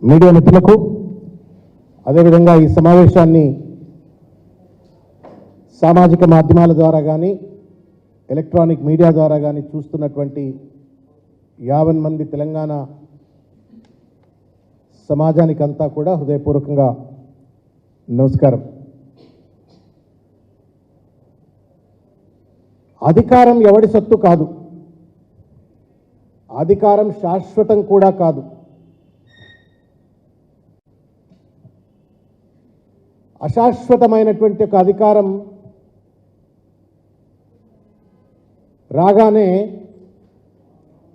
Media మిత్రులకు అదేవిధంగా ఈ సమావేశాన్ని సామాజిక మాధ్యమాల ద్వారా కానీ ఎలక్ట్రానిక్ మీడియా ద్వారా కానీ చూస్తున్నటువంటి 50 మంది తెలంగాణ సమాజానికంతా కూడా హృదయపూర్వకంగా నమస్కారం. అధికారం ఎవడి సొత్తు కాదు, అధికారం శాశ్వతం కూడా కాదు. అశాశ్వతమైనటువంటి ఒక అధికారం రాగానే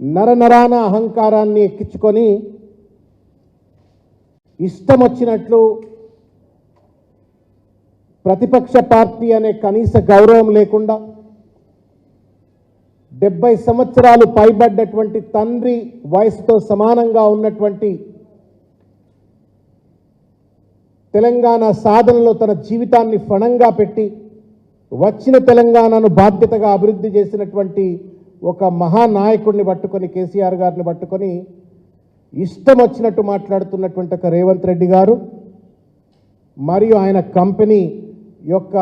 నరనరాన అహంకారాన్ని ఎక్కించుకొని ఇష్టం వచ్చినట్లు ప్రతిపక్ష పార్టీ అనే కనీస గౌరవం లేకుండా 70 సంవత్సరాలు పైబడ్డటువంటి తండ్రి వయసుతో సమానంగా ఉన్నటువంటి తెలంగాణ సాధనలో తన జీవితాన్ని ఫణంగా పెట్టి వచ్చిన తెలంగాణను బాధ్యతగా అభివృద్ధి చేసినటువంటి ఒక మహానాయకుడిని పట్టుకొని కేసీఆర్ గారిని పట్టుకొని ఇష్టం వచ్చినట్టు మాట్లాడుతున్నటువంటి ఒక రేవంత్ రెడ్డి గారు మరియు ఆయన కంపెనీ యొక్క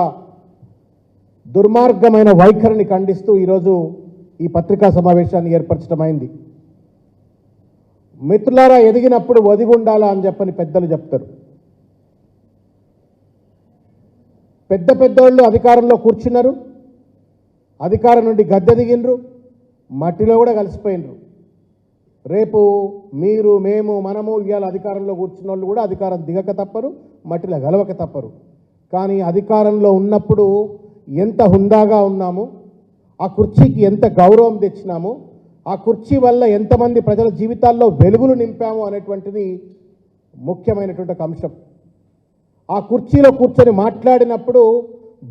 దుర్మార్గమైన వైఖరిని ఖండిస్తూ ఈరోజు ఈ పత్రికా సమావేశాన్ని ఏర్పరచడమైంది. మిత్రులారా, ఎదిగినప్పుడు ఒదిగుండాలా అని చెప్పని పెద్దలు చెప్తారు. పెద్దోళ్ళు అధికారంలో కూర్చున్నారు, అధికారం నుండి గద్దె దిగినరు, మట్టిలో కూడా కలిసిపోయినరు. రేపు మీరు మేము మనము ఇవాళ అధికారంలో కూర్చున్న వాళ్ళు కూడా అధికారం దిగక తప్పరు, మట్టిలో గలవక తప్పరు. కానీ అధికారంలో ఉన్నప్పుడు ఎంత హుందాగా ఉన్నాము, ఆ కుర్చీకి ఎంత గౌరవం తెచ్చినాము, ఆ కుర్చీ వల్ల ఎంతమంది ప్రజల జీవితాల్లో వెలుగులు నింపాము అనేటువంటిది ముఖ్యమైనటువంటి ఒక అంశం. ఆ కుర్చీలో కూర్చొని మాట్లాడినప్పుడు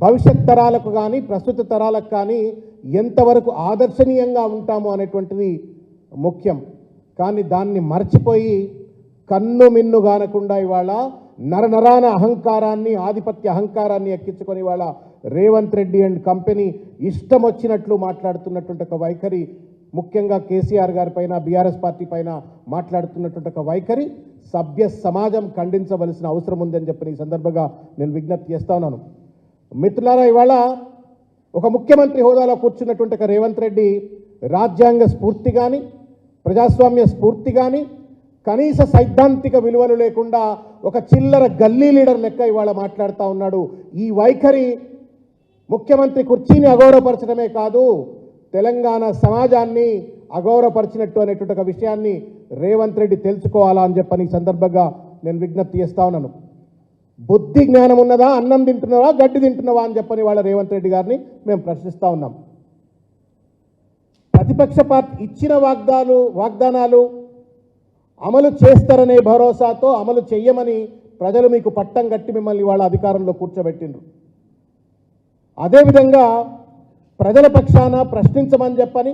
భవిష్యత్ తరాలకు కానీ ప్రస్తుత తరాలకు కానీ ఎంతవరకు ఆదర్శనీయంగా ఉంటాము అనేటువంటిది ముఖ్యం. కానీ దాన్ని మర్చిపోయి కన్ను మిన్ను గానకుండా ఇవాళ నరనరాన అహంకారాన్ని, ఆధిపత్య అహంకారాన్ని ఎక్కించుకొని ఇవాళ రేవంత్ రెడ్డి అండ్ కంపెనీ ఇష్టం వచ్చినట్లు మాట్లాడుతున్నటువంటి ఒక వైఖరి, ముఖ్యంగా కేసీఆర్ గారి పైన బీఆర్ఎస్ పార్టీ పైన మాట్లాడుతున్నటువంటి ఒక వైఖరి సభ్య సమాజం ఖండించవలసిన అవసరం ఉందని చెప్పి ఈ సందర్భంగా నేను విజ్ఞప్తి చేస్తా ఉన్నాను. మిత్రులారా, ఇవాళ ఒక ముఖ్యమంత్రి హోదాలో కూర్చున్నటువంటి ఒక రేవంత్ రెడ్డి రాజ్యాంగ స్ఫూర్తి కానీ ప్రజాస్వామ్య స్ఫూర్తి కానీ కనీస సైద్ధాంతిక విలువలు లేకుండా ఒక చిల్లర గల్లీ లీడర్ లెక్క ఇవాళ మాట్లాడుతూ ఉన్నాడు. ఈ వైఖరి ముఖ్యమంత్రి కుర్చీని అగౌరవపరచడమే కాదు, తెలంగాణ సమాజాన్ని అగౌరవపరిచినట్టు అనేటువంటి ఒక విషయాన్ని రేవంత్ రెడ్డి తెలుసుకోవాలా అని చెప్పని ఈ సందర్భంగా నేను విజ్ఞప్తి చేస్తా ఉన్నాను. బుద్ధి జ్ఞానం ఉన్నదా, అన్నం తింటున్నావా, గడ్డి తింటున్నావా అని చెప్పని వాళ్ళ రేవంత్ రెడ్డి గారిని మేము ప్రశ్నిస్తూ ఉన్నాం. ప్రతిపక్ష పార్టీ ఇచ్చిన వాగ్దానాలు అమలు చేస్తారనే భరోసాతో అమలు చెయ్యమని ప్రజలు మీకు పట్టం కట్టి మిమ్మల్ని వాళ్ళ అధికారంలో కూర్చోబెట్టిండ్రు. అదేవిధంగా ప్రజల పక్షాన ప్రశ్నించమని చెప్పని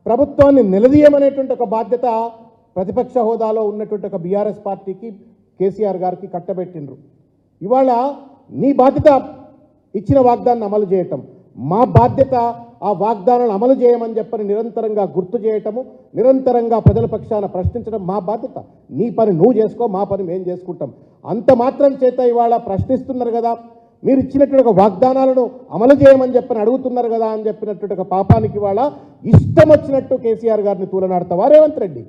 ప్రభుత్వాన్ని నిలదీయమనేటువంటి ఒక బాధ్యత ప్రతిపక్ష హోదాలో ఉన్నటువంటి ఒక బీఆర్ఎస్ పార్టీకి కేసీఆర్ గారికి కట్టబెట్టిండ్రు. ఇవాళ నీ బాధ్యత ఇచ్చిన వాగ్దానాన్ని అమలు చేయటం, మా బాధ్యత ఆ వాగ్దానాలను అమలు చేయమని చెప్పని నిరంతరంగా గుర్తు చేయటము, నిరంతరంగా ప్రజల పక్షాన ప్రశ్నించడం మా బాధ్యత. నీ పని నువ్వు చేసుకో, మా పని మేము చేసుకుంటాం. అంత మాత్రం చేత ఇవాళ ప్రశ్నిస్తున్నారు కదా, మీరు ఇచ్చినటువంటి ఒక వాగ్దానాలను అమలు చేయమని చెప్పని అడుగుతున్నారు కదా అని చెప్పినటువంటి ఒక పాపానికి ఇవాళ ఇష్టం వచ్చినట్టు కేసీఆర్ గారిని తూలనాడతావా రేవంత్ రెడ్డి?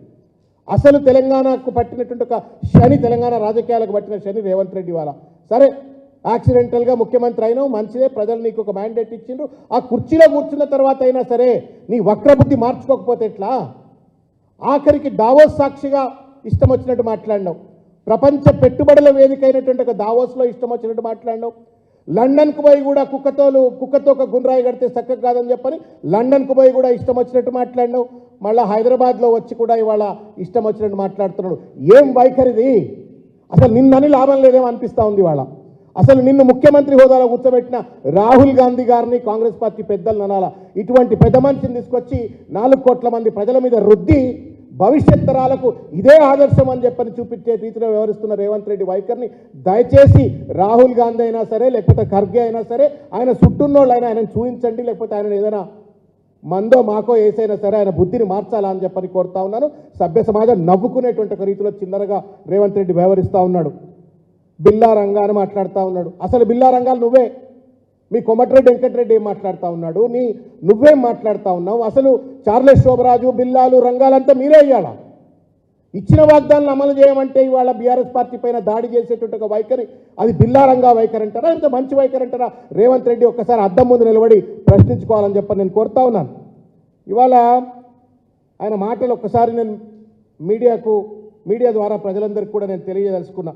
అసలు తెలంగాణకు పట్టినటువంటి ఒక శని, తెలంగాణ రాజకీయాలకు పట్టిన శని రేవంత్ రెడ్డి వాళ్ళ. సరే, యాక్సిడెంటల్గా ముఖ్యమంత్రి అయినావు, మంచిదే, ప్రజలు నీకు ఒక మ్యాండేట్ ఇచ్చిండ్రు. ఆ కుర్చీలో కూర్చున్న తర్వాత అయినా సరే నీ వక్రబుద్ధి మార్చుకోకపోతే ఎట్లా? ఆఖరికి దావోస్ సాక్షిగా ఇష్టం వచ్చినట్టు మాట్లాడినావు, ప్రపంచ పెట్టుబడుల వేదిక అయినటువంటి ఒక దావోస్లో ఇష్టం వచ్చినట్టు మాట్లాడినావు. లండన్కు పోయి కూడా కుక్కతో ఒక గుండ్రాయి కడితే చక్కగా కాదని చెప్పని లండన్కు పోయి కూడా ఇష్టం వచ్చినట్టు మాట్లాడినావు. మళ్ళీ హైదరాబాద్లో వచ్చి కూడా ఇవాళ ఇష్టం వచ్చినట్టు మాట్లాడుతున్నాడు. ఏం వైఖరిది? అసలు నిన్నని లాభం లేదేమో అనిపిస్తూ ఉంది ఇవాళ. అసలు నిన్ను ముఖ్యమంత్రి హోదాలో కూర్చోబెట్టిన రాహుల్ గాంధీ గారిని కాంగ్రెస్ పార్టీ పెద్దలు అనాలా. ఇటువంటి పెద్ద మనిషిని తీసుకొచ్చి 4 కోట్ల మంది ప్రజల మీద రుద్ది భవిష్యత్ తరాలకు ఇదే ఆదర్శం అని చెప్పని చూపించే రీతిలో వ్యవహరిస్తున్న రేవంత్ రెడ్డి వైఖరిని దయచేసి రాహుల్ గాంధీ అయినా సరే, లేకపోతే ఖర్గే అయినా సరే, ఆయన చుట్టూన్నోళ్ళు అయినా ఆయన చూపించండి, లేకపోతే ఆయన ఏదైనా మందో మాకో ఏసైనా సరే ఆయన బుద్ధిని మార్చాలా అని చెప్పని కోరుతా ఉన్నాను. సభ్య సమాజం నవ్వుకునేటువంటి ఒక రీతిలో చిల్లరగా రేవంత్ రెడ్డి వ్యవహరిస్తూ ఉన్నాడు. బిల్లా రంగా అని మాట్లాడుతూ ఉన్నాడు. అసలు బిల్లా రంగాలు నువ్వే. మీ కొమటిరెడ్డి వెంకటరెడ్డి ఏం మాట్లాడుతూ ఉన్నాడు, నువ్వేం మాట్లాడుతూ ఉన్నావు? అసలు చార్లెస్ శోభరాజు, బిల్లాలు, రంగాలంతా మీరే ఇవ్వాలా? ఇచ్చిన వాగ్దానాలను అమలు చేయమంటే ఇవాళ బీఆర్ఎస్ పార్టీ పైన దాడి చేసేటువంటి ఒక వైఖరి, అది బిల్లా రంగా వైఖరి అంటారా, ఇంత మంచి వైఖరి అంటారా? రేవంత్ రెడ్డి ఒక్కసారి అద్దం ముందు నిలబడి ప్రశ్నించుకోవాలని చెప్పని నేను కోరుతా ఉన్నాను. ఇవాళ ఆయన మాటలు ఒక్కసారి నేను మీడియా ద్వారా ప్రజలందరికీ కూడా నేను తెలియదలుచుకున్నా.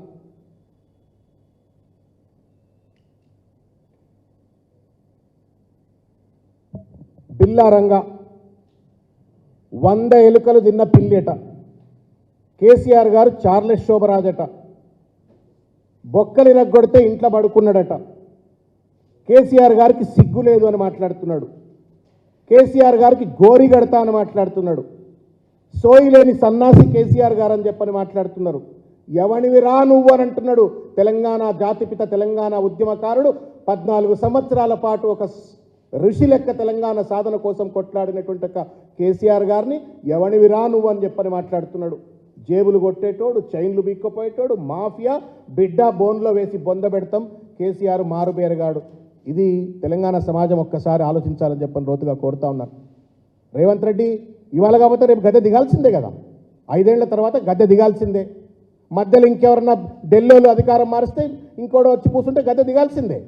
బిల్లా రంగా 100 ఎలుకలు తిన్న పిల్లేట, కేసీఆర్ గారు చార్లెస్ శోభరాజట, బొక్కలు ఇరగ్గొడితే ఇంట్లో పడుకున్నాడట, కేసీఆర్ గారికి సిగ్గు లేదు అని మాట్లాడుతున్నాడు, కేసీఆర్ గారికి గోరి గడతా అని మాట్లాడుతున్నాడు, సోయి లేని సన్నాసి కేసీఆర్ గారు అని చెప్పని మాట్లాడుతున్నారు. ఎవనివిరా నువ్వు అని అంటున్నాడు. తెలంగాణ జాతిపిత, తెలంగాణ ఉద్యమకారుడు, 14 సంవత్సరాల పాటు ఒక ఋషి లెక్క తెలంగాణ సాధన కోసం కొట్లాడినటువంటి ఒక కేసీఆర్ గారిని ఎవనివిరా నువ్వు అని చెప్పని మాట్లాడుతున్నాడు. జేబులు కొట్టేటోడు, చైన్లు బీక్కపోయేటోడు, మాఫియా, బిడ్డ బోన్లో వేసి బొంద పెడతాం, కేసీఆర్ మారుబేరగాడు. ఇది తెలంగాణ సమాజం ఒక్కసారి ఆలోచించాలని చెప్పని రోతుగా కోరుతా ఉన్నారు. రేవంత్ రెడ్డి ఇవాళ కాకపోతే రేపు గద్దె దిగాల్సిందే కదా, 5 ఏళ్ల తర్వాత గద్దె దిగాల్సిందే. మధ్యలో ఇంకెవరన్నా ఢిల్లీలో అధికారం మారిస్తే ఇంకోటి వచ్చి కూర్చుంటే గద్దె దిగాల్సిందే.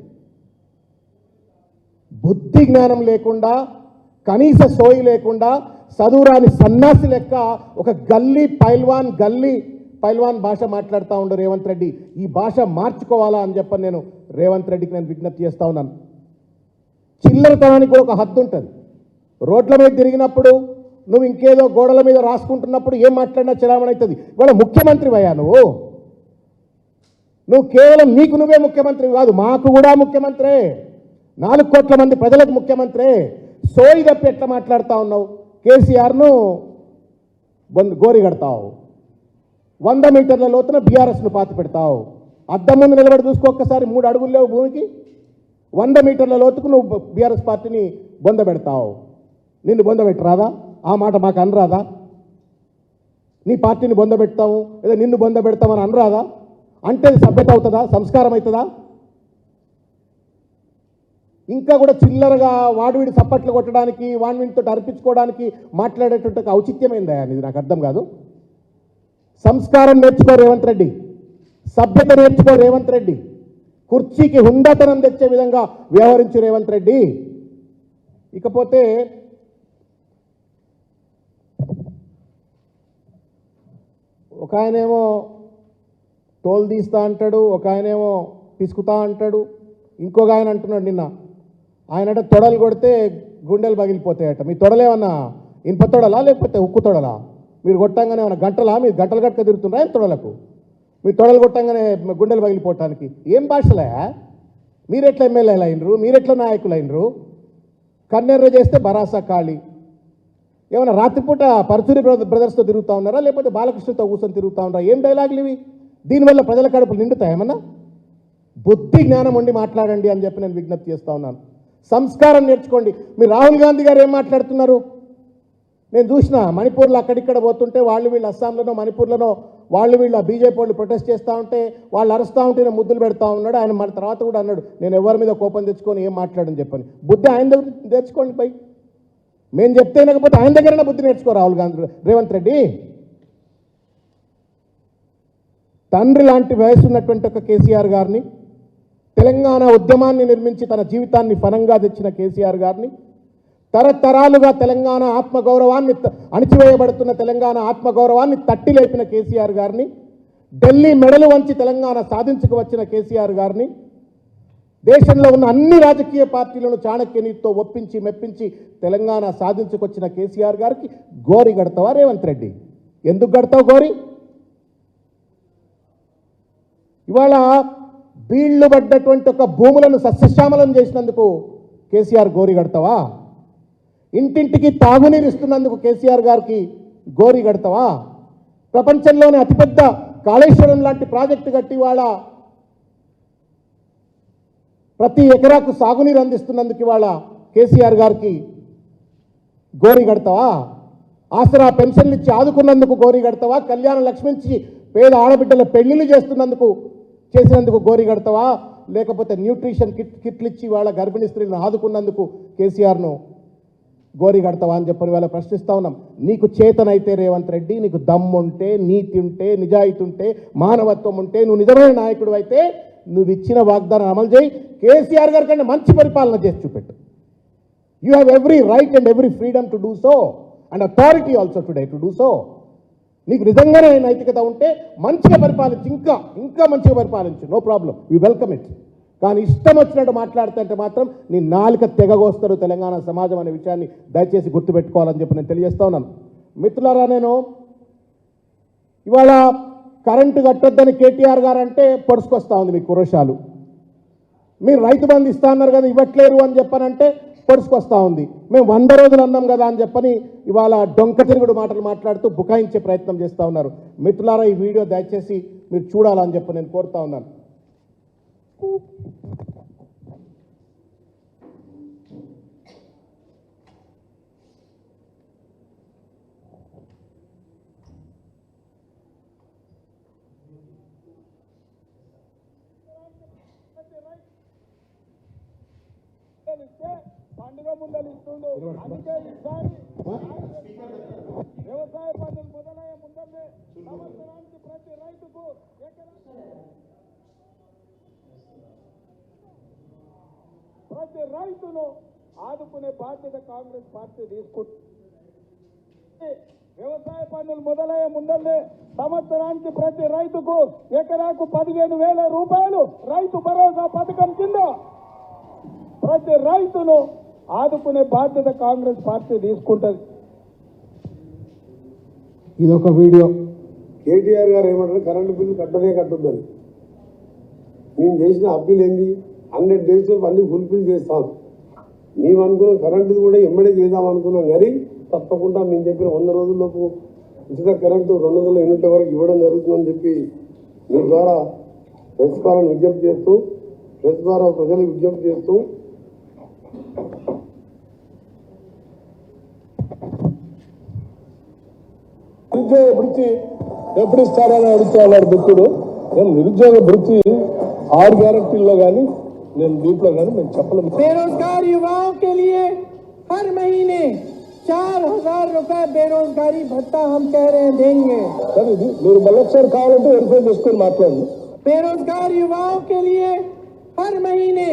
బుద్ధి జ్ఞానం లేకుండా, కనీస సోయి లేకుండా, చదువురాని సన్నాసి లెక్క ఒక గల్లీ పైల్వాన్ భాష మాట్లాడుతూ ఉండు రేవంత్ రెడ్డి. ఈ భాష మార్చుకోవాలా అని చెప్పని నేను రేవంత్ రెడ్డికి నేను విజ్ఞప్తి చేస్తూ ఉన్నాను. చిల్లరతనానికి కూడా ఒక హద్దు ఉంటుంది. రోడ్ల మీద తిరిగినప్పుడు నువ్వు ఇంకేదో గోడల మీద రాసుకుంటున్నప్పుడు ఏం మాట్లాడినా చలామణి అవుతుంది. ఇవాళ ముఖ్యమంత్రి అయ్యా నువ్వు కేవలం నీకు నువ్వే ముఖ్యమంత్రి కాదు, మాకు కూడా ముఖ్యమంత్రే, 4 కోట్ల మంది ప్రజలకు ముఖ్యమంత్రే. సోయి తప్పి ఎట్లా మాట్లాడుతూ ఉన్నావు? కేసీఆర్ను గోరి కడతావు, 100 మీటర్ల లోతున బీఆర్ఎస్ను పాతి పెడతావు. అద్దం ముందు నిలబడి చూసుకో ఒక్కసారి, 3 అడుగులు లేవు భూమికి, 100 మీటర్ల లోతుకు నువ్వు బీఆర్ఎస్ పార్టీని బొంద పెడతావు. నిన్ను బొంద పెట్టరాదా? ఆ మాట మాకు అనరాదా? నీ పార్టీని బొంద పెడతాము లేదా నిన్ను బొంద పెడతామని అనరాదా? అంటే సభ్యత అవుతుందా? సంస్కారం అవుతుందా? ఇంకా కూడా చిల్లరగా వాడివిడి సప్పట్లు కొట్టడానికి, వాడివిడితో అర్పించుకోవడానికి మాట్లాడేటువంటి ఔచిత్యమైందా? ఇది నాకు అర్థం కాదు. సంస్కారం నేర్చుకో రేవంత్ రెడ్డి, సభ్యత నేర్చుకో రేవంత్ రెడ్డి, కుర్చీకి హుందాతనం తెచ్చే విధంగా వ్యవహరించు రేవంత్ రెడ్డి. ఇకపోతే ఒక ఆయనేమో తోలు తీస్తా అంటాడు, ఒక ఆయనేమో పిసుకుతా అంటాడు, ఇంకొక ఆయన అంటున్నాడు నిన్న, ఆయనట తొడలు కొడితే గుండెలు పగిలిపోతాయట. మీ తొడలేమన్నా ఇనుప తొడలా లేకపోతే ఉక్కు తొడలా? మీరు కొట్టంగానే ఏమన్నా గంటలా? మీరు గంటలు గట్క తిరుగుతున్నారా ఏం తొడలకు? మీ తొడలు కొట్టంగానే గుండెలు పగిలిపోవటానికి ఏం భాషలే? మీరెట్లా ఎమ్మెల్యేలు అయినరు? మీరెట్లా నాయకులు అయినరు? కన్నెర్ర చేస్తే భరాసా ఖాళీ. ఏమన్నా రాత్రిపూట పరచూరి బ్రదర్స్తో తిరుగుతూ ఉన్నారా లేకపోతే బాలకృష్ణతో కూర్చొని తిరుగుతూ ఉన్నారా? ఏం డైలాగులు ఇవి? దీనివల్ల ప్రజల కడుపులు నిండుతాయి ఏమన్నా? బుద్ధి జ్ఞానం ఉండి మాట్లాడండి అని చెప్పి నేను విజ్ఞప్తి చేస్తూ ఉన్నాను. సంస్కారం నేర్చుకోండి. మీరు రాహుల్ గాంధీ గారు ఏం మాట్లాడుతున్నారు? నేను చూసిన మణిపూర్లో అక్కడిక్కడ పోతుంటే వీళ్ళు అస్సాంలోనో మణిపూర్లోనో వీళ్ళు బీజేపీ వాళ్ళు ప్రొటెస్ట్ చేస్తూ ఉంటే వాళ్ళు అరుస్తూ ఉంటే నేను ముద్దులు పెడతా ఉన్నాడు. ఆయన మన తర్వాత కూడా అన్నాడు, నేను ఎవరి మీద కోపం తెచ్చుకొని ఏం మాట్లాడని చెప్పని. బుద్ధి ఆయన దగ్గర తెచ్చుకోండి పై. మేము చెప్తే లేకపోతే ఆయన దగ్గరైనా బుద్ధి నేర్చుకో రాహుల్ గాంధీ, రేవంత్ రెడ్డి. తండ్రి లాంటి వయసు ఉన్నటువంటి ఒక కేసీఆర్ గారిని, తెలంగాణ ఉద్యమాన్ని నిర్మించి తన జీవితాన్ని ఫలంగా తెచ్చిన కేసీఆర్ గారిని, తరతరాలుగా తెలంగాణ ఆత్మగౌరవాన్ని అణిచివేయబడుతున్న తెలంగాణ ఆత్మగౌరవాన్ని తట్టి లేపిన కేసీఆర్ గారిని, ఢిల్లీ మెడలు వంచి తెలంగాణ సాధించుకు వచ్చిన కేసీఆర్ గారిని, దేశంలో ఉన్న అన్ని రాజకీయ పార్టీలను చాణక్యనీతితో ఒప్పించి మెప్పించి తెలంగాణ సాధించుకొచ్చిన కేసీఆర్ గారికి గోరి గడతావా రేవంత్ రెడ్డి? ఎందుకు గడతావు గోరి? ఇవాళ బీళ్లు పడ్డటువంటి ఒక భూములను సస్యశ్యామలం చేసినందుకు కేసీఆర్ గోరి గడతావా? ఇంటింటికి తాగునీరు ఇస్తున్నందుకు కేసీఆర్ గారికి గోరి గడతావా? ప్రపంచంలోనే అతిపెద్ద కాళేశ్వరం లాంటి ప్రాజెక్టు కట్టి ఇవాళ ప్రతి ఎకరాకు సాగునీరు అందిస్తున్నందుకు ఇవాళ కేసీఆర్ గారికి గోరి కడతావా? ఆసరా పెన్షన్లు ఇచ్చి ఆదుకున్నందుకు గోరి కడతావా? కళ్యాణ లక్ష్మి ఇచ్చి పేద ఆడబిడ్డల పెళ్లిళ్ళు చేసినందుకు గోరి కడతావా? లేకపోతే న్యూట్రిషన్ కిట్లు ఇచ్చి వాళ్ళ గర్భిణీ స్త్రీలను ఆదుకున్నందుకు కేసీఆర్ను గోరి కడతావా అని చెప్పని వాళ్ళ ప్రశ్నిస్తా ఉన్నాం. నీకు చేతనైతే రేవంత్ రెడ్డి, నీకు దమ్ముంటే, నీతి ఉంటే, నిజాయితీ ఉంటే, మానవత్వం ఉంటే, నువ్వు నిజమైన నాయకుడు అయితే నువ్వు ఇచ్చిన వాగ్దానం అమలు చేయి. కేసీఆర్ గారి కంటే మంచి పరిపాలన చేసి చూపెట్టు. You have every right and every freedom to do so and authority also today to do so. నీకు నిజంగానే నైతికత ఉంటే మంచిగా పరిపాలించు, ఇంకా మంచిగా పరిపాలించు, no problem, we welcome it. కానీ ఇష్టం వచ్చినట్టు మాట్లాడుతుంటే మాత్రం నీ నాలుక తెగగోస్తారు తెలంగాణ సమాజం అనే విషయాన్ని దయచేసి గుర్తుపెట్టుకోవాలని చెప్పి నేను తెలియజేస్తా ఉన్నాను. మిత్రులారా, నేను ఇవాళ కరెంటు కట్టొద్దని కేటీఆర్ గారు అంటే పొడుచుకొస్తా ఉంది మీ కురశాలు. మీరు రైతు బంధు ఇస్తా అన్నారు కదా, ఇవ్వట్లేరు అని చెప్పనంటే పొడుచుకొస్తా ఉంది. మేము 100 రోజులు అన్నాం కదా అని చెప్పని ఇవాళ డొంక తిరుగుడు మాటలు మాట్లాడుతూ బుకాయించే ప్రయత్నం చేస్తూ ఉన్నారు. మిత్రులారా, ఈ వీడియో దయచేసి మీరు చూడాలని చెప్పి నేను కోరుతా ఉన్నాను. పండుగ ముందలు ఇస్తుండు. అందుకే ఈసారి వ్యవసాయ పనులు మొదలయ్యే ముందరే సంవత్సరానికి ప్రతి రైతుకు ప్రతి రైతును ఆదుకునే బాధ్యత కాంగ్రెస్ పార్టీ తీసుకుంటుంది. వ్యవసాయ పనులు మొదలయ్యే ముందరే సంవత్సరానికి ప్రతి రైతుకు ఎకరాకు 15,000 రూపాయలు రైతు భరోసా పథకం కింద ప్రతి రైతును ఆదుకునే బాధ్యత కాంగ్రెస్ పార్టీ తీసుకుంటుంది. ఇదొక వీడియో. కేటీఆర్ గారు ఏమంటారు, కరెంటు బిల్లు కట్టొద్దని. మేము చేసిన అప్పీల్ ఏంది, 100 days అన్ని ఫుల్ఫిల్ చేస్తాం. మేము అనుకున్నాం కరెంటు కూడా ఎమ్మడే చేద్దాం అనుకున్నాం, కానీ తప్పకుండా మేము చెప్పిన 100 రోజుల్లోపు ఉచిత కరెంటు 200 యూనిట్ల వరకు ఇవ్వడం జరుగుతుందని చెప్పి మీ ద్వారా ప్రెస్ ద్వారా విజ్ఞప్తి చేస్తూ ప్రజలకు విజ్ఞప్తి చేస్తూ నిరుద్యోగ వృత్తి ఎప్పుడు ఇస్తారని అడుగుతూ ఉన్నారు మిత్రుడు. నేను నిరుద్యోగ వృత్తి 6 గ్యారెంటీల్లో కానీ నేను దీంట్లో కానీ మేము చెప్పలేము. बेरोजगार युवाओं के लिए हर महीने 4,000 रुपए बेरोजगारी भत्ता हम कह रहे हैं देंगे. సరే, ఇది మీరు మళ్ళొకసారి కావాలంటే వెరిఫై చేసుకొని మాట్లాడండి. बेरोजगार युवाओं के लिए हर महीने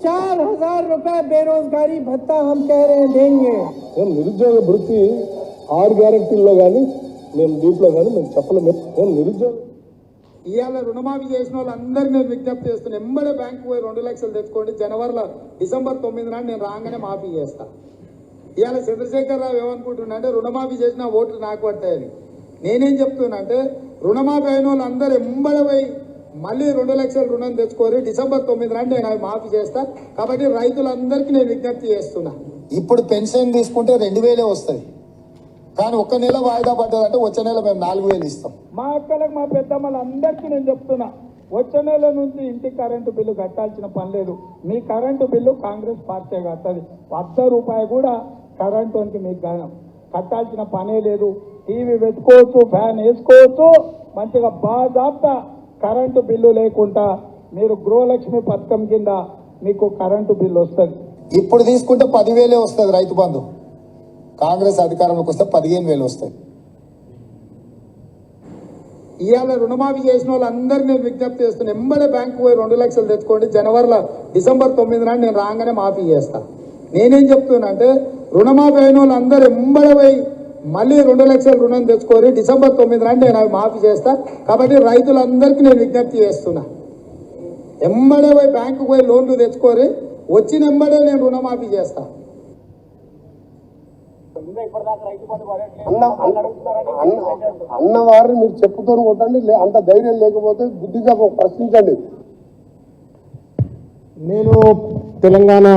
4,000 रुपए बेरोजगारी भत्ता हम कह रहे हैं देंगे. నేను నిరుద్యోగ వృత్తి 6 గ్యారెంటీల్లో కానీ నేను దీంట్లో కానీ మేము చెప్పలేము. నేను నిరుద్యోగ ఇవాళ రుణమాఫీ చేసిన వాళ్ళందరికీ నేను విజ్ఞప్తి చేస్తున్నాను. ఎంబడే బ్యాంకు పోయి 2 లక్షలు తెచ్చుకోండి. డిసెంబర్ 9 నాడు నేను రాగానే మాఫీ చేస్తా. ఇవాళ చంద్రశేఖరరావు ఏమనుకుంటున్నా అంటే రుణమాఫీ చేసిన ఓట్లు నాకు పడతాయని. నేనేం చెప్తున్నా అంటే రుణమాఫీ అయిన వాళ్ళందరూ ఎంబడే పోయి మళ్ళీ 2 లక్షల రుణం తెచ్చుకోరి. డిసెంబర్ 9 నాడు నేను అవి మాఫీ చేస్తా. కాబట్టి రైతులందరికీ నేను విజ్ఞప్తి చేస్తున్నా. ఇప్పుడు పెన్షన్ తీసుకుంటే 2,000 వస్తుంది, కానీ 1 నెల వాయిదా పడ్డదంటే వచ్చే నెల మేము 4,000 ఇస్తాం. మా అక్కలకు మా పెద్దమ్మలందరికీ నేను చెప్తున్నా, వచ్చే నెల నుంచి ఇంటికి కరెంటు బిల్లు కట్టాల్సిన పని లేదు. మీ కరెంటు బిల్లు కాంగ్రెస్ పార్టీ కట్టదు. 100 రూపాయలు కూడా కరెంటుకి మీకు కట్టాల్సిన పనే లేదు. టీవీ పెట్టుకోవచ్చు, ఫ్యాన్ వేసుకోవచ్చు, మంచిగా బాజాబ్తా కరెంటు బిల్లు లేకుండా మీరు గృహలక్ష్మి పథకం కింద మీకు కరెంటు బిల్లు వస్తుంది. ఇప్పుడు తీసుకుంటే 10,000 వస్తుంది రైతు బంధు. కాంగ్రెస్ అధికారంలోకి వస్తే 15,000 వస్తుంది. ఇవాళ రుణమాఫీ చేసిన వాళ్ళందరికీ నేను విజ్ఞప్తి చేస్తున్నా. ఎంబడే బ్యాంకు పోయి 2 లక్షలు తెచ్చుకోండి. డిసెంబర్ 9 నాడు నేను రాగానే మాఫీ చేస్తా. నేనేం చెప్తున్నా అంటే రుణమాఫీ అయిన వాళ్ళందరూ ఎంబడే పోయి మళ్ళీ 2 లక్షల రుణం తెచ్చుకోరి. డిసెంబర్ 9 నాడు నేను అవి మాఫీ చేస్తా. కాబట్టి రైతులందరికీ నేను విజ్ఞప్తి చేస్తున్నా, ఎంబడే పోయి బ్యాంకు పోయి లోన్లు తెచ్చుకోరి. వచ్చిన ఎంబడే నేను రుణమాఫీ చేస్తా. అన్నవారిని మీరు చెప్పుతూ కొట్టండి, అంత ధైర్యం లేకపోతే బుద్ధిగా ప్రశ్నించండి. నేను తెలంగాణ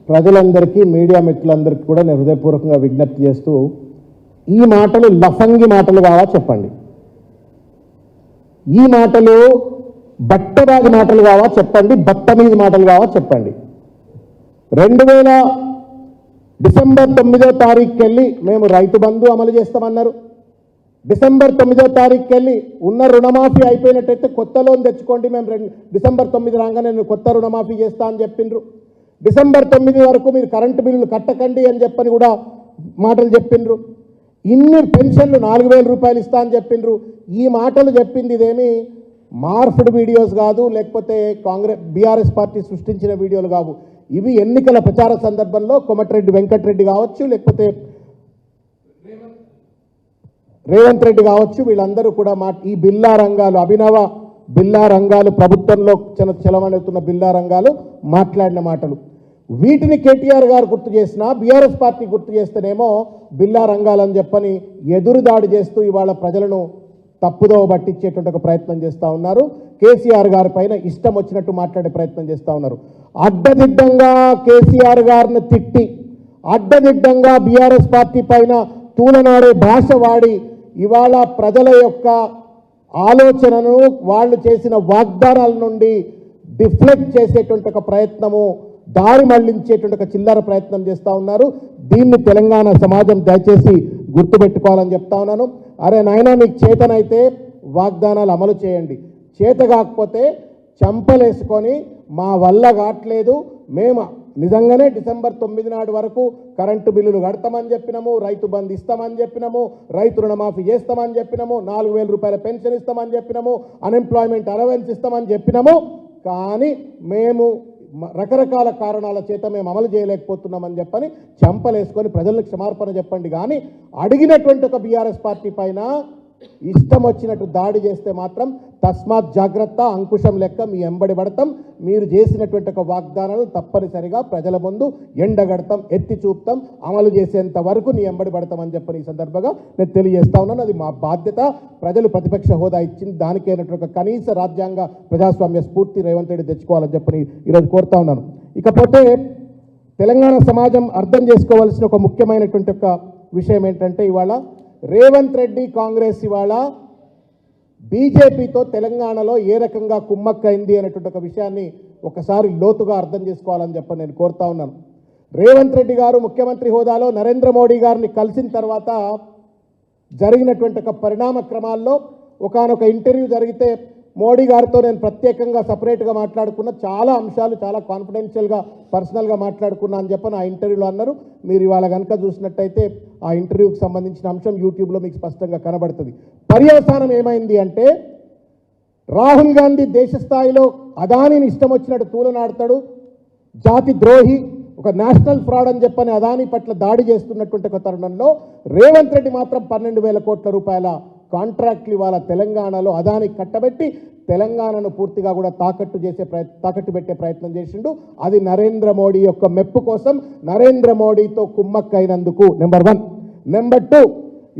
ప్రజలందరికీ, మీడియా మిత్రులందరికీ కూడా నేను హృదయపూర్వకంగా విజ్ఞప్తి చేస్తూ, ఈ మాటలు లఫంగి మాటలు కావా చెప్పండి, ఈ మాటలు బట్టరాజు మాటలు కావా చెప్పండి, బట్ట మీద మాటలు కావా చెప్పండి. డిసెంబర్ 9వ తారీఖుకి వెళ్ళి మేము రైతు బంధు అమలు చేస్తామన్నారు. డిసెంబర్ 9వ తారీఖుకి వెళ్ళి ఉన్న రుణమాఫీ అయిపోయినట్టయితే కొత్త లోన్ తెచ్చుకోండి, మేము డిసెంబర్ 9 రాగానే నేను కొత్త రుణమాఫీ చేస్తా అని చెప్పిండ్రు. డిసెంబర్ 9 వరకు మీరు కరెంటు బిల్లులు కట్టకండి అని చెప్పని కూడా మాటలు చెప్పిండ్రు. ఇన్ని పెన్షన్లు 4,000 రూపాయలు ఇస్తా అని చెప్పిండ్రు. ఈ మాటలు చెప్పింది ఇదేమి మార్ఫ్డ్ వీడియోస్ కాదు, లేకపోతే బీఆర్ఎస్ పార్టీ సృష్టించిన వీడియోలు కావు. ఇవి ఎన్నికల ప్రచార సందర్భంలో కోమటిరెడ్డి వెంకటరెడ్డి కావచ్చు, లేకపోతే రేవంత్ రెడ్డి కావచ్చు, వీళ్ళందరూ కూడా ఈ బిల్లా రంగాలు, అభినవ బిల్లా రంగాలు, ప్రభుత్వంలో చలమవుతున్న బిల్లా రంగాలు మాట్లాడిన మాటలు. వీటిని కేటీఆర్ గారు గుర్తు చేసినా బీఆర్ఎస్ పార్టీ గుర్తు చేస్తేనేమో బిల్లా రంగాలని చెప్పని ఎదురుదాడి చేస్తూ ఇవాళ ప్రజలను తప్పుదోవ పట్టించేటువంటి ఒక ప్రయత్నం చేస్తూ ఉన్నారు. కేసీఆర్ గారి పైన ఇష్టం వచ్చినట్టు మాట్లాడే ప్రయత్నం చేస్తూ ఉన్నారు. అడ్డదిడ్డంగా కేసీఆర్ గారిని తిట్టి, అడ్డదిడ్డంగా బీఆర్ఎస్ పార్టీ పైన తూలనాడే భాష వాడి ఇవాళ ప్రజల యొక్క ఆలోచనను, వాళ్ళు చేసిన వాగ్దానాల నుండి డిఫ్లెక్ట్ చేసేటువంటి ఒక ప్రయత్నము, దారి మళ్లించేటువంటి ఒక చిల్లర ప్రయత్నం చేస్తూ ఉన్నారు. దీన్ని తెలంగాణ సమాజం దయచేసి గుర్తుపెట్టుకోవాలని చెప్తా ఉన్నాను. అరే నాయనా, మీకు చేతనైతే వాగ్దానాలు అమలు చేయండి, చేత కాకపోతే చంపలేసుకొని మా వల్ల కావట్లేదు, మేము నిజంగానే డిసెంబర్ 9 నాడు వరకు కరెంటు బిల్లులు కడతామని చెప్పినాము, రైతు బంధు ఇస్తామని చెప్పినాము, రైతు రుణమాఫీ చేస్తామని చెప్పినాము, 4,000 రూపాయల పెన్షన్ ఇస్తామని చెప్పినాము, అన్ఎంప్లాయ్మెంట్ అలవెన్స్ ఇస్తామని చెప్పినాము, కానీ మేము రకరకాల కారణాల చేత మేము అమలు చేయలేకపోతున్నామని చెప్పని చంపలేసుకొని ప్రజలకు క్షమార్పణ చెప్పండి. కానీ అడిగినటువంటి ఒక బీఆర్ఎస్ పార్టీ పైన ఇష్టం వచ్చినట్టు దాడి చేస్తే మాత్రం తస్మాత్ జాగ్రత్త, అంకుశం లెక్క మీ ఎంబడి పడతాం. మీరు చేసినటువంటి ఒక వాగ్దానాలు తప్పనిసరిగా ప్రజల ముందు ఎండగడతాం, ఎత్తి చూపుతాం, అమలు చేసేంత వరకు నీ ఎంబడి పడతామని చెప్పని ఈ సందర్భంగా నేను తెలియజేస్తా ఉన్నాను. అది మా బాధ్యత. ప్రజలు ప్రతిపక్ష హోదా ఇచ్చింది, దానికి అయినటువంటి ఒక కనీస రాజ్యాంగ ప్రజాస్వామ్య స్ఫూర్తి రేవంత్ రెడ్డి తెచ్చుకోవాలని చెప్పని ఈరోజు కోరుతా ఉన్నాను. ఇకపోతే తెలంగాణ సమాజం అర్థం చేసుకోవాల్సిన ఒక ముఖ్యమైనటువంటి ఒక విషయం ఏంటంటే, ఇవాళ రేవంత్ రెడ్డి కాంగ్రెస్ ఇవాళ బీజేపీతో తెలంగాణలో ఏ రకంగా కుమ్మక్కైంది అనేటువంటి ఒక విషయాన్ని ఒకసారి లోతుగా అర్థం చేసుకోవాలని చెప్పి నేను కోరుతా ఉన్నాను. రేవంత్ రెడ్డి గారు ముఖ్యమంత్రి హోదాలో నరేంద్ర మోడీ గారిని కలిసిన తర్వాత జరిగినటువంటి ఒక పరిణామ క్రమాల్లో ఒకానొక ఇంటర్వ్యూ జరిగితే మోడీ గారితో నేను ప్రత్యేకంగా సపరేట్గా మాట్లాడుకున్న, చాలా అంశాలు చాలా కాన్ఫిడెన్షియల్గా పర్సనల్గా మాట్లాడుకున్నా అని చెప్పని ఆ ఇంటర్వ్యూలో అన్నారు. మీరు ఇవాళ కనుక చూసినట్టయితే ఆ ఇంటర్వ్యూకి సంబంధించిన అంశం యూట్యూబ్లో మీకు స్పష్టంగా కనబడుతుంది. పర్యవసానం ఏమైంది అంటే, రాహుల్ గాంధీ దేశ స్థాయిలో అదానీని ఇష్టం వచ్చినట్టు తూలనాడతాడు, జాతి ద్రోహి, ఒక నేషనల్ ఫ్రాడ్ అని చెప్పని అదానీ పట్ల దాడి చేస్తున్నటువంటి ఒక తరుణంలో రేవంత్ రెడ్డి మాత్రం 12,000 కోట్ల రూపాయల కాంట్రాక్ట్లు ఇవాళ తెలంగాణలో అదానికి కట్టబెట్టి తెలంగాణను పూర్తిగా కూడా తాకట్టు పెట్టే ప్రయత్నం చేసిండు. అది నరేంద్ర మోడీ యొక్క మెప్పు కోసం, నరేంద్ర మోడీతో కుమ్మక్కైనందుకు నెంబర్ 1. నెంబర్ 2,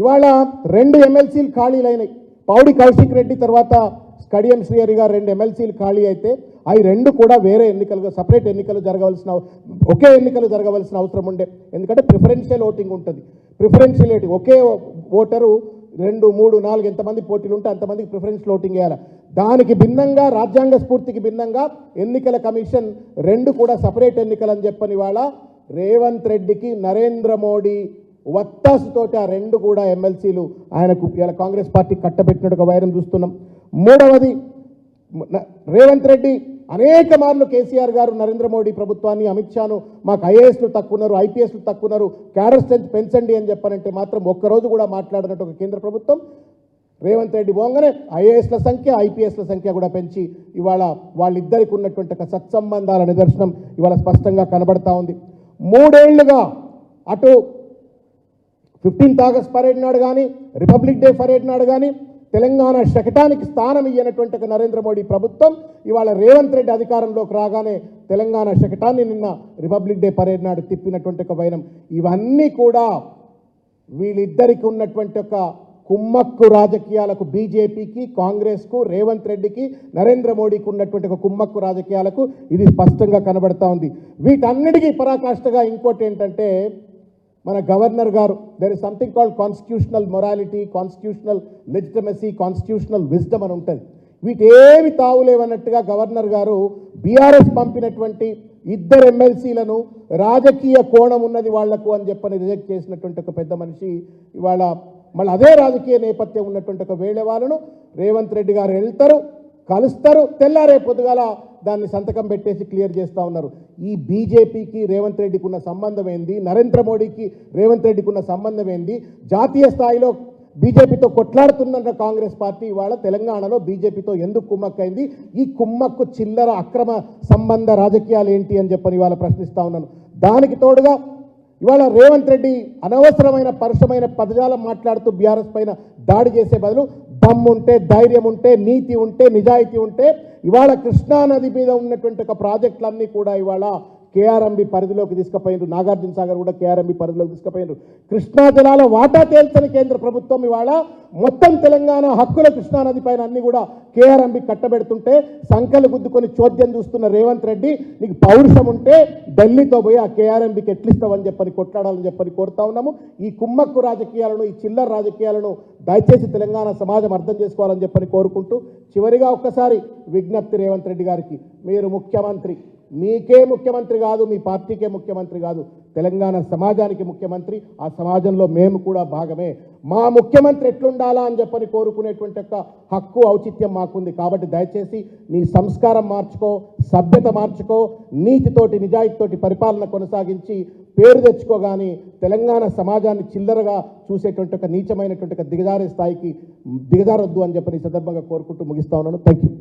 ఇవాళ 2 ఎమ్మెల్సీలు ఖాళీలైనాయి. పౌడి కౌశిక్ రెడ్డి తర్వాత కడియం శ్రీహరి గారు 2 ఎమ్మెల్సీలు ఖాళీ అయితే అవి 2 కూడా వేరే ఎన్నికలుగా సపరేట్ ఎన్నికలు ఒకే ఎన్నికలు జరగవలసిన అవసరం ఉండే. ఎందుకంటే ప్రిఫరెన్షియల్ ఓటింగ్ ఉంటుంది. ప్రిఫరెన్షియల్ ఓటింగ్ ఒకే ఓటరు 2, 3, 4 ఎంతమంది పోటీలు ఉంటే అంతమందికి ప్రిఫరెన్షియల్ ఓటింగ్ వేయాలి. దానికి భిన్నంగా, రాజ్యాంగ స్ఫూర్తికి భిన్నంగా ఎన్నికల కమిషన్ 2 కూడా సపరేట్ ఎన్నికలు అని చెప్పని వాళ్ళ రేవంత్ రెడ్డికి నరేంద్ర మోడీ వత్తాసుతోటి ఆ 2 కూడా ఎమ్మెల్సీలు ఆయనకు ఇలా కాంగ్రెస్ పార్టీ కట్టబెట్టినట్టుగా వైరం చూస్తున్నాం. 3వది, రేవంత్ రెడ్డి అనేక మార్లు కేసీఆర్ గారు నరేంద్ర మోడీ ప్రభుత్వాన్ని, అమిత్ షాను మాకు ఐఏఎస్లు తక్కువన్నారు, ఐపీఎస్లు తక్కువన్నారు, క్యాడర్ స్ట్రెంత్ పెంచండి అని చెప్పారంటే మాత్రం ఒక్కరోజు కూడా మాట్లాడినట్టు ఒక కేంద్ర ప్రభుత్వం రేవంత్ రెడ్డి పోగానే ఐఏఎస్ల సంఖ్య, ఐపీఎస్ల సంఖ్య కూడా పెంచి ఇవాళ వాళ్ళిద్దరికి ఉన్నటువంటి ఒక సత్సంబంధాల నిదర్శనం ఇవాళ స్పష్టంగా కనబడతా ఉంది. 3 ఏళ్లుగా అటు 15th ఆగస్ట్ పరేడ్ నాడు కానీ, రిపబ్లిక్ డే పరేడ్ నాడు కానీ తెలంగాణ శకటానికి స్థానం ఇయ్యనటువంటి నరేంద్ర మోడీ ప్రభుత్వం ఇవాళ రేవంత్ రెడ్డి అధికారంలోకి రాగానే తెలంగాణ శకటాన్ని నిన్న రిపబ్లిక్ డే పరేడ్ నాడు తిప్పినటువంటి ఒక వైనం. ఇవన్నీ కూడా వీళ్ళిద్దరికి ఉన్నటువంటి ఒక కుమ్మక్కు రాజకీయాలకు, బీజేపీకి, కాంగ్రెస్కు, రేవంత్ రెడ్డికి, నరేంద్ర మోడీకి ఉన్నటువంటి ఒక కుమ్మక్కు రాజకీయాలకు ఇది స్పష్టంగా కనబడతా ఉంది. వీటన్నిటికీ పరాకాష్ఠగా ఇంకోటి ఏంటంటే, మన గవర్నర్ గారు, there is something called constitutional morality, constitutional legitimacy, constitutional wisdom అని ఉంటుంది. వీటేమి తావులేవన్నట్టుగా గవర్నర్ గారు బీఆర్ఎస్ పంపినటువంటి ఇద్దరు ఎమ్మెల్సీలను రాజకీయ కోణం ఉన్నది వాళ్లకు అని చెప్పని రిజెక్ట్ చేసినటువంటి ఒక పెద్ద మనిషి ఇవాళ మళ్ళీ అదే రాజకీయ నేపథ్యం ఉన్నటువంటి ఒక వేళ వాళ్ళను రేవంత్ రెడ్డి గారు వెళ్తారు, కలుస్తారు, తెల్లారే పొద్దుగాల దాన్ని సంతకం పెట్టేసి క్లియర్ చేస్తూ ఉన్నారు. ఈ బీజేపీకి రేవంత్ రెడ్డికి ఉన్న సంబంధం ఏంది, నరేంద్ర మోడీకి రేవంత్ రెడ్డికి ఉన్న సంబంధం ఏంది, జాతీయ స్థాయిలో బీజేపీతో కొట్లాడుతున్న కాంగ్రెస్ పార్టీ ఇవాళ తెలంగాణలో బీజేపీతో ఎందుకు కుమ్మక్కైంది, ఈ కుమ్మక్కు చిల్లర అక్రమ సంబంధ రాజకీయాలు ఏంటి అని చెప్పని ఇవాళ ప్రశ్నిస్తూ ఉన్నాను. దానికి తోడుగా ఇవాళ రేవంత్ రెడ్డి అనవసరమైన పరుషమైన పదజాలం మాట్లాడుతూ బీఆర్ఎస్ పైన దాడి చేసే బదులు దమ్ముంటే, ధైర్యం ఉంటే, నీతి ఉంటే, నిజాయితీ ఉంటే ఇవాళ కృష్ణానది మీద ఉన్నటువంటి ఒక ప్రాజెక్టులన్నీ కూడా ఇవాళ కేఆర్ఎంబి పరిధిలోకి తీసుకుపోయినారు. నాగార్జున సాగర్ కూడా కేఆర్ఎంబి పరిధిలోకి తీసుకుపోయినారు. కృష్ణా జలాల వాటా తేల్చని కేంద్ర ప్రభుత్వం ఇవాళ మొత్తం తెలంగాణ హక్కుల కృష్ణానది పైన అన్ని కూడా కేఆర్ఎంబి కట్టబెడుతుంటే సంకలు గుద్దుకొని చోద్యం చూస్తున్న రేవంత్ రెడ్డి, నీకు పౌరుషం ఉంటే ఢిల్లీతో పోయి ఆ కేఆర్ఎంబికి ఎట్లిస్తావని చెప్పని కొట్లాడాలని చెప్పని కోరుతా ఉన్నాము. ఈ కుమ్మక్కు రాజకీయాలను, ఈ చిల్లర రాజకీయాలను దయచేసి తెలంగాణ సమాజం అర్థం చేసుకోవాలని చెప్పని కోరుకుంటూ చివరిగా ఒక్కసారి విజ్ఞప్తి రేవంత్ రెడ్డి గారికి, మీరు ముఖ్యమంత్రి, మీకే ముఖ్యమంత్రి కాదు, మీ పార్టీకే ముఖ్యమంత్రి కాదు, తెలంగాణ సమాజానికి ముఖ్యమంత్రి. ఆ సమాజంలో మేము కూడా భాగమే. మా ముఖ్యమంత్రి ఎట్లుండాలా అని చెప్పని కోరుకునేటువంటి ఒక హక్కు, ఔచిత్యం మాకుంది. కాబట్టి దయచేసి నీ సంస్కారం మార్చుకో, సభ్యత మార్చుకో, నీతితోటి నిజాయితీతోటి పరిపాలన కొనసాగించి పేరు తెచ్చుకోగాని తెలంగాణ సమాజాన్ని చిల్లరగా చూసేటువంటి ఒక నీచమైనటువంటి ఒక దిగజారే స్థాయికి దిగజారొద్దు అని చెప్పని ఈ సందర్భంగా కోరుకుంటూ ముగిస్తా ఉన్నాను. Thank you.